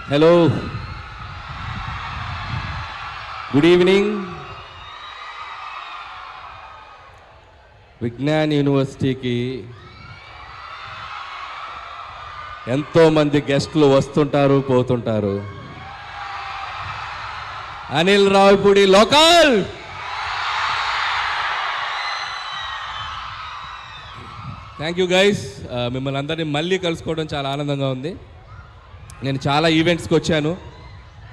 Hello, good evening. Vignan యూనివర్సిటీకి ఎంతోమంది గెస్టులు వస్తుంటారు, పోతుంటారు. Anil Ravipudi local. Thank you guys. మిమ్మల్ని అందరినీ మళ్ళీ కలుసుకోవడం చాలా ఆనందంగా ఉంది. నేను చాలా ఈవెంట్స్కి వచ్చాను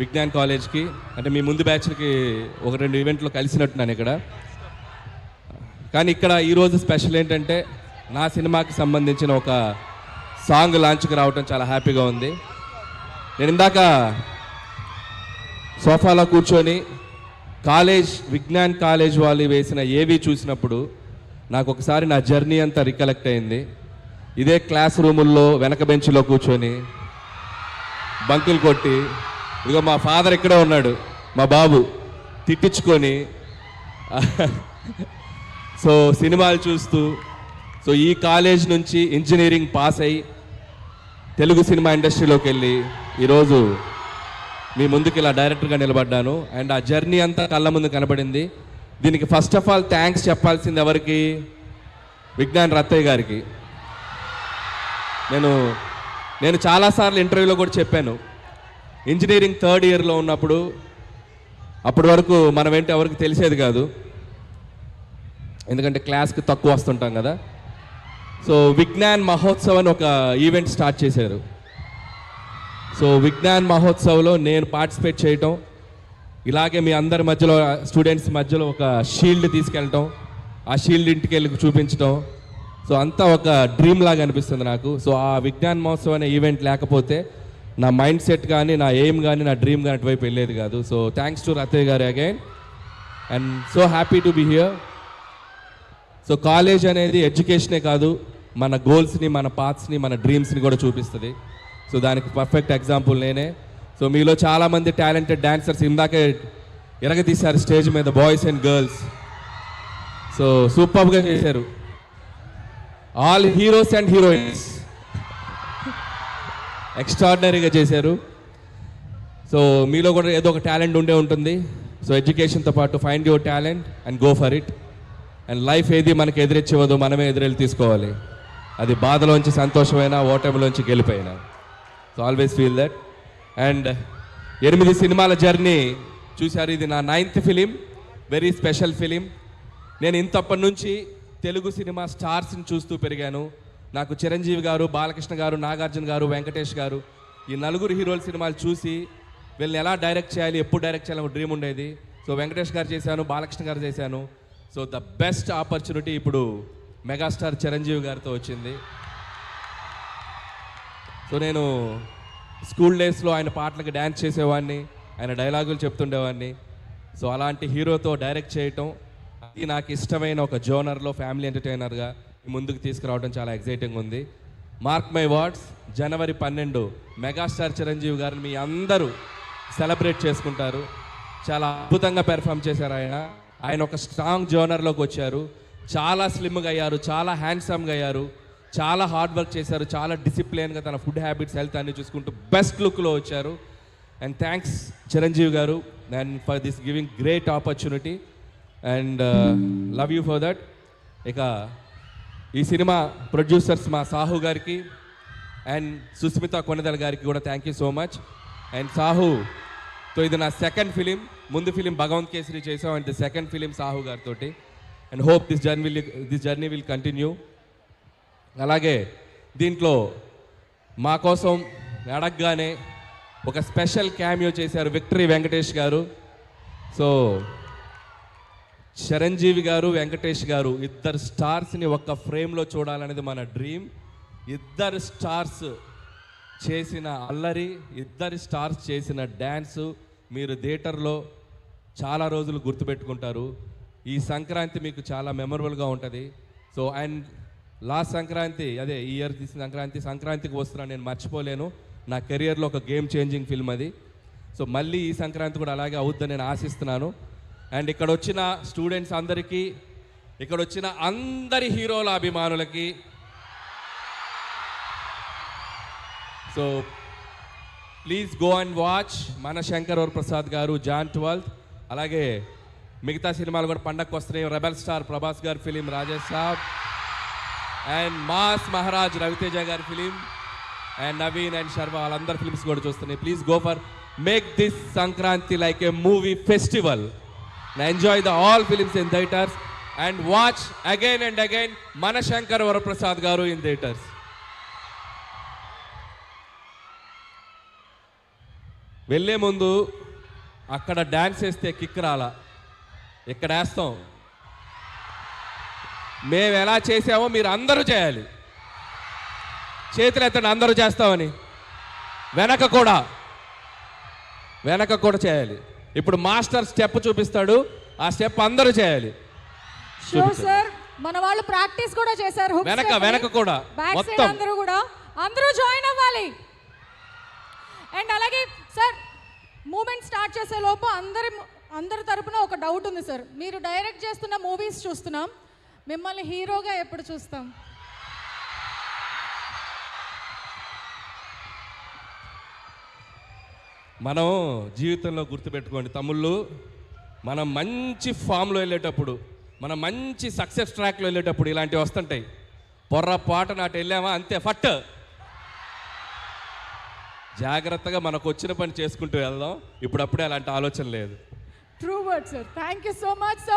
విజ్ఞాన్ కాలేజ్కి. అంటే మీ ముందు బ్యాచ్కి ఒక 2 ఈవెంట్లో కలిసినట్టున్నాను ఇక్కడ. కానీ ఇక్కడ ఈరోజు స్పెషల్ ఏంటంటే నా సినిమాకి సంబంధించిన ఒక సాంగ్ లాంచ్కి రావటం చాలా హ్యాపీగా ఉంది. నేను ఇందాక సోఫాలో కూర్చొని విజ్ఞాన్ కాలేజ్ వాళ్ళు వేసిన ఏవి చూసినప్పుడు నాకు ఒకసారి నా జర్నీ అంతా రికలెక్ట్ అయింది. ఇదే క్లాస్ రూముల్లో వెనక బెంచ్లో కూర్చొని బంకులు కొట్టి, ఇదిగో మా ఫాదర్ ఇక్కడే ఉన్నాడు, మా బాబు, తిట్టించుకొని సో సినిమాలు చూస్తూ, సో ఈ కాలేజ్ నుంచి ఇంజనీరింగ్ పాస్ అయ్యి తెలుగు సినిమా ఇండస్ట్రీలోకి వెళ్ళి ఈరోజు మీ ముందుకు ఇలా డైరెక్టర్గా నిలబడ్డాను. అండ్ ఆ జర్నీ అంతా కళ్ళ ముందు కనబడింది. దీనికి ఫస్ట్ ఆఫ్ ఆల్ థ్యాంక్స్ చెప్పాల్సింది ఎవరికి? విజ్ఞాన్ రత్తయ్య గారికి. నేను చాలాసార్లు ఇంటర్వ్యూలో కూడా చెప్పాను, ఇంజనీరింగ్ 3rd ఇయర్లో ఉన్నప్పుడు, అప్పటి వరకు మనం ఏంటి ఎవరికి తెలిసేది కాదు, ఎందుకంటే క్లాస్కి తక్కువ వస్తుంటాం కదా. సో విజ్ఞాన్ మహోత్సవ్ అని ఒక ఈవెంట్ స్టార్ట్ చేశారు. సో విజ్ఞాన్ మహోత్సవ్లో నేను పార్టిసిపేట్ చేయటం, ఇలాగే మీ అందరి మధ్యలో స్టూడెంట్స్ మధ్యలో ఒక షీల్డ్ తీసుకెళ్ళటం, ఆ షీల్డ్ ఇంటికి వెళ్ళి చూపించటం, సో అంతా ఒక డ్రీమ్ లాగా అనిపిస్తుంది నాకు. సో ఆ విజ్ఞాన్ మహోత్సవ్ అనే ఈవెంట్ లేకపోతే నా మైండ్ సెట్ కానీ, నా ఎయిమ్ కానీ, నా డ్రీమ్ కానీ అటువైపు వెళ్ళేది కాదు. సో థ్యాంక్స్ టు రత్తయ్య గారు again, and so happy to be here. So college అనేది ఎడ్యుకేషనే కాదు, మన గోల్స్ని, మన పాత్స్ని, మన డ్రీమ్స్ని కూడా చూపిస్తుంది. సో దానికి పర్ఫెక్ట్ ఎగ్జాంపుల్ నేనే. సో మీలో చాలామంది టాలెంటెడ్ డాన్సర్స్ ఇందాకే ఎరగతీశారు స్టేజ్ మీద, బాయ్స్ అండ్ గర్ల్స్. సో సూపర్గా చేశారు, ఆల్ హీరోస్ అండ్ హీరోయిన్స్ ఎక్స్ట్రాడినరీగా చేశారు. సో మీలో కూడా ఏదో ఒక టాలెంట్ ఉండే ఉంటుంది. సో ఎడ్యుకేషన్తో పాటు find your talent and go for it. And life ఏది మనకి ఎదురిచ్చేవదో మనమే ఎదురెళ్ళి తీసుకోవాలి. అది బాధలోంచి సంతోషమైనా, ఓటమిలోంచి గెలిపోయినా. So always feel that. And 8 సినిమాల జర్నీ చూశారు. ఇది నా 9th film, very special film. నేను ఇంతప్పటి నుంచి తెలుగు సినిమా స్టార్స్ని చూస్తూ పెరిగాను. నాకు చిరంజీవి గారు, బాలకృష్ణ గారు, నాగార్జున గారు, వెంకటేష్ గారు, ఈ 4 హీరోల సినిమాలు చూసి వీళ్ళని ఎలా డైరెక్ట్ చేయాలి, ఎప్పుడు డైరెక్ట్ చేయాలని ఒక డ్రీమ్ ఉండేది. సో వెంకటేష్ గారు చేశాను, బాలకృష్ణ గారు చేశాను. సో ద బెస్ట్ ఆపర్చునిటీ ఇప్పుడు మెగాస్టార్ చిరంజీవి గారితో వచ్చింది. సో నేను స్కూల్ డేస్లో ఆయన పాటలకు డ్యాన్స్ చేసేవాడిని, ఆయన డైలాగులు చెప్తుండేవాడిని. సో అలాంటి హీరోతో డైరెక్ట్ చేయటం, అది నాకు ఇష్టమైన ఒక జోనర్లో ఫ్యామిలీ ఎంటర్టైనర్గా ముందుకు తీసుకురావడం చాలా ఎగ్జైటింగ్ ఉంది. Mark my words, January 12 megastar Chiranjeevi గారిని మీ అందరూ సెలబ్రేట్ చేసుకుంటారు. చాలా అద్భుతంగా పెర్ఫామ్ చేశారు ఆయన ఒక స్ట్రాంగ్ జోనర్లోకి వచ్చారు. చాలా స్లిమ్గా అయ్యారు, చాలా హ్యాండ్సమ్గా అయ్యారు, చాలా హార్డ్ వర్క్ చేశారు, చాలా డిసిప్లిన్గా తన ఫుడ్ హ్యాబిట్స్, హెల్త్ అన్ని చూసుకుంటూ బెస్ట్ లుక్లో వచ్చారు. అండ్ థ్యాంక్స్ చిరంజీవి గారు and for this giving great opportunity and love you for that. ఇక ఈ సినిమా ప్రొడ్యూసర్స్ మా సాహు గారికి అండ్ సుస్మిత కొనెదల గారికి కూడా thank you so much. And సాహుతో ఇది నా 2nd ఫిలిం. ముందు ఫిలిం భగవంత్ కేసరి చేసాం, and the 2nd film Sahu గారితో. And hope this journey will continue. అలాగే దీంట్లో మా కోసం అడగగానే ఒక స్పెషల్ క్యామియో చేశారు విక్టరీ వెంకటేష్ గారు. సో చిరంజీవి గారు, వెంకటేష్ గారు, ఇద్దరు స్టార్స్ని ఒక్క ఫ్రేమ్లో చూడాలనేది మన డ్రీమ్. ఇద్దరు స్టార్స్ చేసిన అల్లరి, ఇద్దరు స్టార్స్ చేసిన డ్యాన్సు మీరు థియేటర్లో చాలా రోజులు గుర్తుపెట్టుకుంటారు. ఈ సంక్రాంతి మీకు చాలా మెమరబుల్గా ఉంటుంది. సో అండ్ లాస్ట్ సంక్రాంతి, అదే ఈ ఇయర్ తీసిన సంక్రాంతికి వస్తున్నాను, నేను మర్చిపోలేను. నా కెరియర్లో ఒక గేమ్ చేంజింగ్ ఫిల్మ్ అది. సో మళ్ళీ ఈ సంక్రాంతి కూడా అలాగే అవుద్దని నేను ఆశిస్తున్నాను. అండ్ ఇక్కడ వచ్చిన స్టూడెంట్స్ అందరికీ, ఇక్కడ వచ్చిన అందరి హీరోల అభిమానులకి, so please go and watch మన శంకర్ వరప్రసాద్ గారు జాన్ 12. అలాగే మిగతా సినిమాలు కూడా పండగకు వస్తున్నాయి. రెబల్ స్టార్ ప్రభాస్ గారి film Rajesh Saab, and mass Maharaj Raviteja గారి film, and Naveen and Sharva వాళ్ళందరి ఫిలిమ్స్ కూడా చూస్తున్నాయి. Please go for make this Sankranti like a movie festival. Enjoy the all films in theatres and watch again and again మన శంకర్ వరప్రసాద్ గారు ఇన్ థియేటర్స్. వెళ్ళే ముందు అక్కడ డ్యాన్స్ వేస్తే కిక్ రాలా, ఇక్కడ వేస్తాం. మేము ఎలా చేసామో మీరు అందరూ చేయాలి. చేతులు ఎత్తండి అందరూ చేస్తామని. వెనక కూడా చేయాలి. ఇప్పుడు మాస్టర్ స్టెప్ చూపిస్తాడు, ఆ స్టెప్ అందరూ చేయాలి. సార్ మన వాళ్ళు ప్రాక్టీస్ కూడా చేశారు. వెనక కూడా మొత్తం అందరూ జాయిన్ అవ్వాలి. అండ్ అలాగే సార్ మూమెంట్ స్టార్ట్ చేసే లోపు అందరి తరపున ఒక డౌట్ ఉంది సార్. మీరు డైరెక్ట్ చేస్తున్న మూవీస్ చూస్తున్నాం, మిమ్మల్ని హీరోగా ఎప్పుడు చూస్తాం? మనం జీవితంలో గుర్తుపెట్టుకోండి తమ్ముళ్ళు, మనం మంచి ఫామ్లో వెళ్ళేటప్పుడు, మనం మంచి సక్సెస్ ట్రాక్లో వెళ్ళేటప్పుడు ఇలాంటివి వస్తుంటాయి. పొర్రపాటు నాటి వెళ్ళామా అంతే ఫట్. జాగ్రత్తగా మనకు వచ్చిన పని చేసుకుంటూ వెళ్దాం. ఇప్పుడప్పుడే అలాంటి ఆలోచన లేదు. True word sir. Thank you so much. So